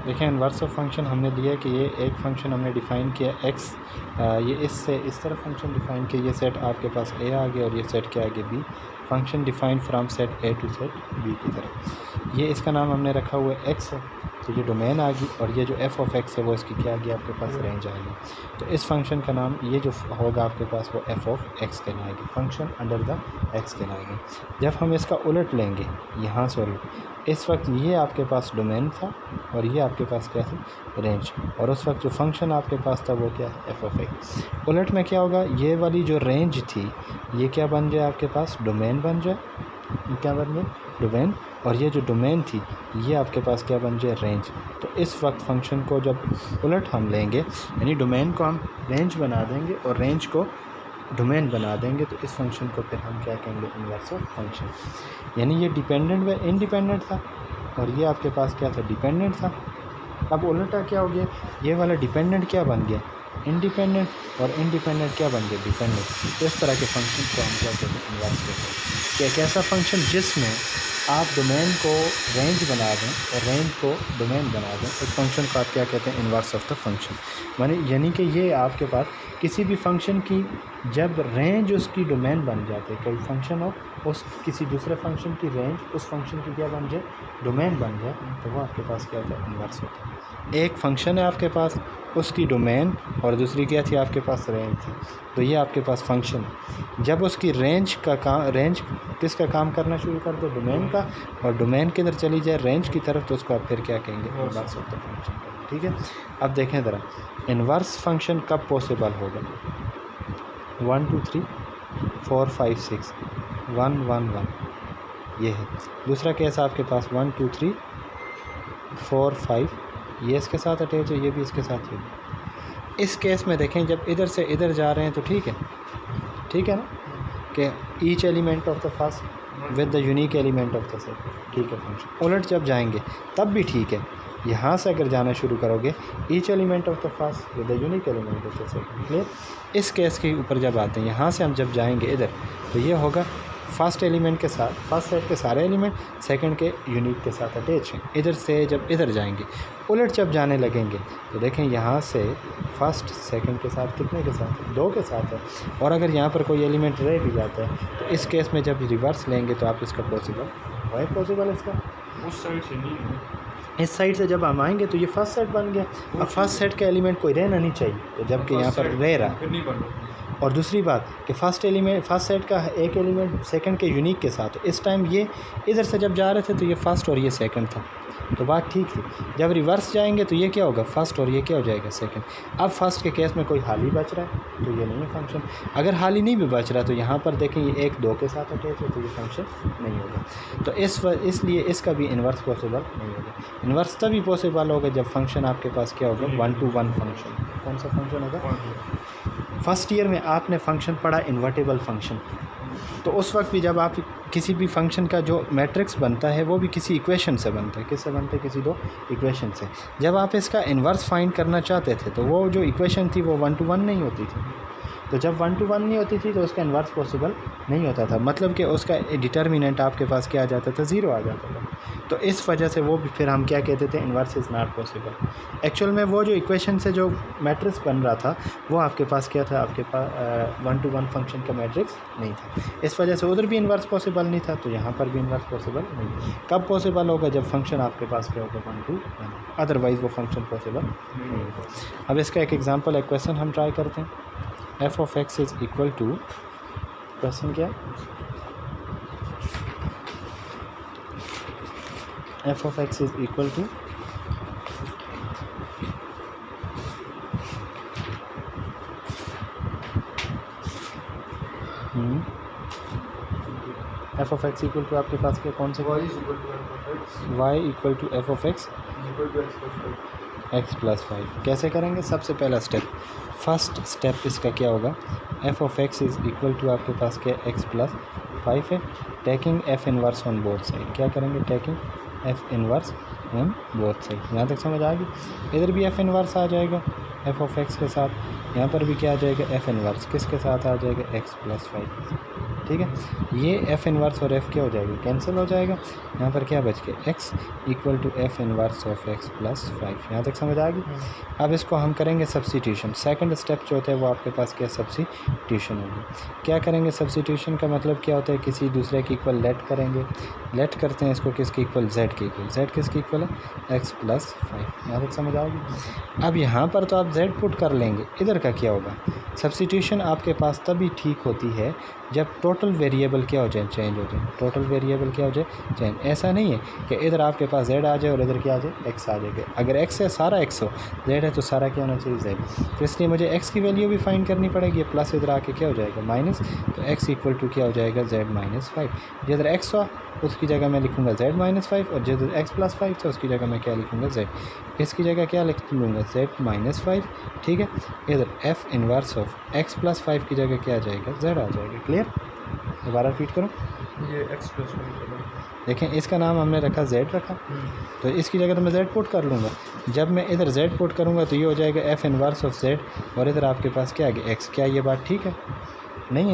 देखें inverse of function हमने दिया कि ये एक फंक्शन हमने डिफ़ाइन किया एक्स, ये इससे इस तरह फंक्शन डिफ़ाइन किया, ये सेट आपके पास ए आ गया और ये सेट क्या आ गया B. Function define from set A to set B की तरफ। ये इसका नाम हमने रखा हुआ है एक्स है, तो ये डोमेन आ गई, और ये जो एफ ऑफ एक्स है वो इसकी क्या आ गई आपके पास रेंज आ गई। तो इस फंक्शन का नाम ये जो होगा आपके पास वो एफ ऑफ एक्स कहलाएगी, फंक्शन अंडर द एक्स कहलाएगी। जब हम इसका उलट लेंगे यहाँ से उलट, इस वक्त ये आपके पास डोमेन था और ये आपके पास क्या था रेंज, और उस वक्त जो फंक्शन आपके पास था वो क्या है एफ ऑफ एक्स। उलट में क्या होगा, ये वाली जो रेंज थी ये क्या बन जाए आपके पास डोमेन बन जाए, क्या बन जाए डोमेन, और ये जो डोमेन थी ये आपके पास क्या बन जाए रेंज। तो इस वक्त फंक्शन को जब उलट हम लेंगे, यानी डोमेन को हम रेंज बना देंगे और रेंज को डोमेन बना देंगे, तो इस फंक्शन को फिर हम क्या कहेंगे इनवर्स ऑफ फंक्शन। यानी ये डिपेंडेंट व इंडिपेंडेंट था और ये आपके पास क्या था डिपेंडेंट था। अब उल्टा क्या हो गया, ये वाला डिपेंडेंट क्या बन गया इंडिपेंडेंट, और इंडिपेंडेंट क्या बन गया डिपेंडेंट। इस तरह के फंक्शन को हम क्या कहते हैं इनवर्स कहते हैं। कि एक ऐसा फंक्शन जिसमें आप डोमेन को रेंज बना दें और रेंज को डोमेन बना दें, उस फंक्शन को आप क्या कहते हैं इनवर्स ऑफ द फंक्शन। यानी कि ये आपके पास किसी भी फंक्शन की जब रेंज उसकी डोमेन बन जाती है, कोई फंक्शन हो उस किसी दूसरे फंक्शन की रेंज उस फंक्शन की क्या बन जाए डोमेन बन जाए, तो वो आपके पास क्या होता है इनवर्स होता है। एक फंक्शन है आपके पास, उसकी डोमेन और दूसरी क्या थी आपके पास रेंज थी, तो ये आपके पास फंक्शन जब उसकी रेंज किसका काम करना शुरू कर दो डोमेन का, और डोमेन किधर चली जाए रेंज की तरफ, तो उसको आप फिर क्या कहेंगे इनवर्स ऑफ द फंक्शन। ठीक है, अब देखें ज़रा इनवर्स फंक्शन कब पॉसिबल होगा। 1 2 3 4 5 6 1 1 1 ये है। दूसरा केस आपके पास 1 2 3 4 5 ये इसके साथ अटैच है, ये भी इसके साथ है। इस केस में देखें जब इधर से इधर जा रहे हैं तो ठीक है ना, कि each element of the first with the unique element of the second, ठीक है फंक्शन। उलट जब जाएंगे तब भी ठीक है, यहाँ से अगर जाना शुरू करोगे each element of the first with the unique element of the second, clear. इस केस के ऊपर जब आते हैं, यहाँ से हम जब जाएंगे इधर, तो ये होगा फर्स्ट एलिमेंट के साथ फर्स्ट सेट के सारे एलिमेंट सेकंड के यूनिक के साथ अटैच हैं। इधर से जब इधर जाएंगे, उलट जब जाने लगेंगे तो देखें यहाँ से फर्स्ट सेकंड के साथ कितने के साथ 2 के साथ है, और अगर यहाँ पर कोई एलिमेंट रह भी जाता है तो इस केस में जब रिवर्स लेंगे तो आप इसका पॉसिबल इसका उस साइड से नहीं है, इस साइड से जब हम आएंगे तो ये फर्स्ट सेट बन गया। अब फर्स्ट सेट का एलिमेंट कोई रहना नहीं चाहिए, तो जबकि यहाँ पर रह रहा फिर नहीं बन रहा। और दूसरी बात कि फर्स्ट सेट का एक एलिमेंट सेकंड के यूनिक के साथ, तो इस टाइम ये इधर से जब जा रहे थे तो ये फर्स्ट और ये सेकंड था, तो बात ठीक थी। जब रिवर्स जाएंगे तो ये क्या होगा फर्स्ट और ये क्या हो जाएगा सेकंड। अब फर्स्ट के केस में कोई हाल ही बच रहा है तो ये नहीं है फंक्शन। अगर हाल ही नहीं भी बच रहा तो यहाँ पर देखें ये 1 2 के साथ अटैच है, तो ये फंक्शन नहीं होगा। तो इसलिए इसका भी इन्वर्स पॉसिबल नहीं होगा। इन्वर्स तभी पॉसिबल होगा जब फंक्शन आपके पास क्या होगा 1 to 1 फंक्शन। कौन सा फंक्शन होगा। फर्स्ट ईयर में आपने फंक्शन पढ़ा इन्वर्टेबल फंक्शन, तो उस वक्त भी जब आप किसी भी फंक्शन का जो मैट्रिक्स बनता है वो भी किसी इक्वेशन से बनता है। किससे बनता है, किसी 2 इक्वेशन से। जब आप इसका इन्वर्स फाइंड करना चाहते थे तो वो जो इक्वेशन थी वो 1 to 1 नहीं होती थी, तो जब 1 to 1 नहीं होती थी तो उसका इन्वर्स पॉसिबल नहीं होता था, मतलब कि उसका डिटर्मिनेंट आपके पास क्या आ जाता था 0 आ जाता था। तो इस वजह से वो भी फिर हम क्या कहते थे inverse is not possible. Actual में वो जो इक्वेशन से जो मैट्रिक्स बन रहा था वो आपके पास क्या था, आपके पास 1 to 1 फंक्शन का मैट्रिक्स नहीं था। इस वजह से उधर भी इन्वर्स पॉसिबल नहीं था, तो यहाँ पर भी इन्वर्स पॉसिबल नहीं। कब पॉसिबल होगा, जब फंक्शन आपके पास क्या होगा 1 to 1, अदरवाइज़ वो फंक्शन पॉसिबल नहीं होगा। अब इसका एक एग्जाम्पल एक क्वेश्चन हम ट्राई करते हैं। f of x is equal to, question क्या है, f of x is equal to f of x equal to आपके पास क्या कौन से y equal to f of x x plus 5। कैसे करेंगे, सबसे पहला स्टेप, फर्स्ट स्टेप इसका क्या होगा, f of x is equal to आपके पास क्या x प्लस 5 है, taking f inverse on both side. क्या करेंगे, taking f inverse on both side. यहाँ तक समझ आ गई। इधर भी f इनवर्स आ जाएगा एफ ऑफ एक्स के साथ। यहाँ पर भी क्या आ जाएगा, एफ इनवर्स किसके साथ आ जाएगा, एक्स प्लस 5। ठीक है, ये एफ इनवर्स और एफ क्या हो जाएगा, कैंसिल हो जाएगा। यहाँ पर क्या बच गया, x equal to f inverse of x plus 5। यहाँ तक समझ आ गई। अब इसको हम करेंगे सब्स्टिट्यूशन। सेकंड स्टेप जो होता है वो आपके पास क्या, सब्स्टिट्यूशन होगी। क्या करेंगे, सब्स्टिट्यूशन का मतलब क्या होता है, किसी दूसरे के इक्वल लेट करेंगे। लेट करते हैं इसको किसके इक्वल, जेड के इक्वल। जेड किसके इक्वल है, एक्स प्लस 5। यहाँ तक समझ आओगी। अब यहाँ पर तो आप जेड पुट कर लेंगे, इधर का क्या होगा, सब्स्टिट्यूशन आपके पास तभी ठीक होती है जब टोटल वेरिएबल क्या हो जाए, चेंज हो जाए। टोटल वेरिएबल क्या हो जाए, चेंज। ऐसा नहीं है कि इधर आपके पास जेड आ जाए और इधर क्या आ जाए, एक्स आ जाएगा। अगर एक्स है सारा एक्स हो, जेड है तो सारा क्या होना चाहिए, जेड। तो इसलिए मुझे एक्स की वैल्यू भी फाइंड करनी पड़ेगी। प्लस इधर आके क्या हो जाएगा, माइनस। तो एक्स इक्वल टू क्या हो जाएगा, जेड माइनस 5। जिधर एक्स हुआ उसकी जगह मैं लिखूँगा जेड माइनस 5, और जिधर एक्स प्लस 5 था उसकी जगह मैं क्या लिखूँगा, जेड। इसकी जगह क्या लिख लूँगा, जेड माइनस 5। ठीक है, इधर F inverse of x plus 5 की जगह क्या आ जाएगा, जेड आ जाएगा। क्लियर, दोबारा रिपीट करूँ, ये एक्स प्लस 5 देखें इसका नाम हमने रखा जेड रखा, तो इसकी जगह तो मैं जेड पुट कर लूँगा। जब मैं इधर जेड पुट करूँगा तो ये हो जाएगा एफ इनवर्स ऑफ जेड, और इधर आपके पास क्या आ गया, एक्स। क्या ये बात ठीक है, नहीं है?